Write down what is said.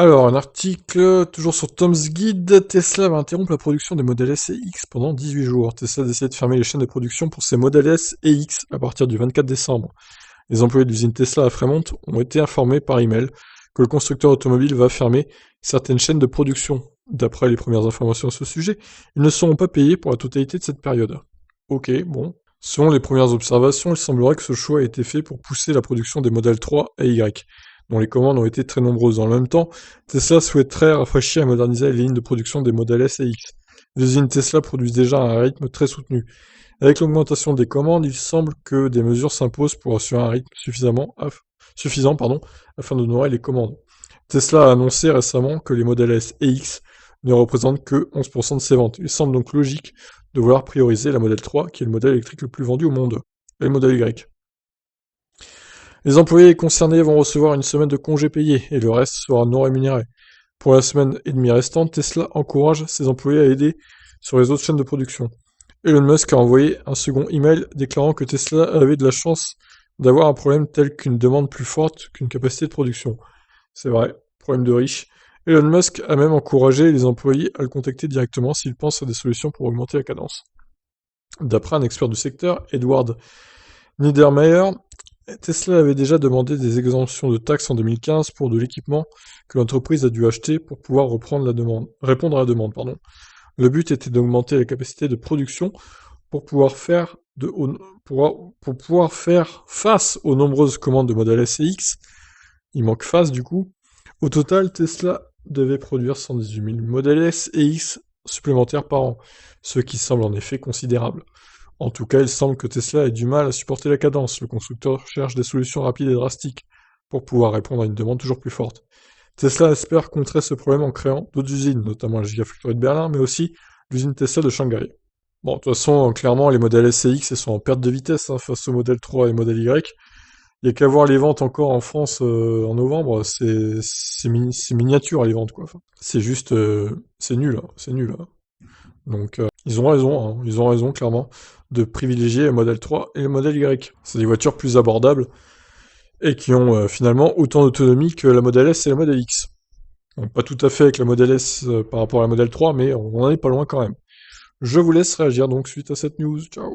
Alors, un article, toujours sur Tom's Guide, Tesla va interrompre la production des modèles S et X pendant 18 jours. Tesla décide de fermer les chaînes de production pour ses modèles S et X à partir du 24 décembre. Les employés de l'usine Tesla à Fremont ont été informés par email que le constructeur automobile va fermer certaines chaînes de production. D'après les premières informations à ce sujet, ils ne seront pas payés pour la totalité de cette période. Ok, bon. Selon les premières observations, il semblerait que ce choix ait été fait pour pousser la production des modèles 3 et Y, dont les commandes ont été très nombreuses. En même temps, Tesla souhaiterait rafraîchir et moderniser les lignes de production des modèles S et X. Les usines Tesla produisent déjà à un rythme très soutenu. Avec l'augmentation des commandes, il semble que des mesures s'imposent pour assurer un rythme suffisant afin d'honorer les commandes. Tesla a annoncé récemment que les modèles S et X ne représentent que 11% de ses ventes. Il semble donc logique de vouloir prioriser la modèle 3, qui est le modèle électrique le plus vendu au monde, et le modèle Y. Les employés concernés vont recevoir une semaine de congés payés, et le reste sera non rémunéré. Pour la semaine et demie restante, Tesla encourage ses employés à aider sur les autres chaînes de production. Elon Musk a envoyé un second email déclarant que Tesla avait de la chance d'avoir un problème tel qu'une demande plus forte qu'une capacité de production. C'est vrai, problème de riche. Elon Musk a même encouragé les employés à le contacter directement s'ils pensent à des solutions pour augmenter la cadence. D'après un expert du secteur, Edward Niedermeyer, Tesla avait déjà demandé des exemptions de taxes en 2015 pour de l'équipement que l'entreprise a dû acheter pour pouvoir répondre à la demande. Le but était d'augmenter la capacité de production pour pouvoir faire face aux nombreuses commandes de modèles S et X. Il manque face du coup. Au total, Tesla devait produire 118 000 modèles S et X supplémentaires par an, ce qui semble en effet considérable. En tout cas, il semble que Tesla ait du mal à supporter la cadence. Le constructeur cherche des solutions rapides et drastiques pour pouvoir répondre à une demande toujours plus forte. Tesla espère contrer ce problème en créant d'autres usines, notamment la Gigafactory de Berlin, mais aussi l'usine Tesla de Shanghai. Bon, de toute façon, clairement, les modèles S et X, ils sont en perte de vitesse face au modèle 3 et modèle Y. Il n'y a qu'à voir les ventes encore en France en novembre, c'est miniature les ventes, quoi. Enfin, c'est juste, c'est nul, hein, c'est nul. Hein. Donc, ils ont raison, clairement, de privilégier le modèle 3 et le modèle Y. C'est des voitures plus abordables et qui ont finalement autant d'autonomie que la modèle S et la modèle X. Donc, pas tout à fait avec la modèle S par rapport à la modèle 3, mais on en est pas loin quand même. Je vous laisse réagir donc suite à cette news. Ciao.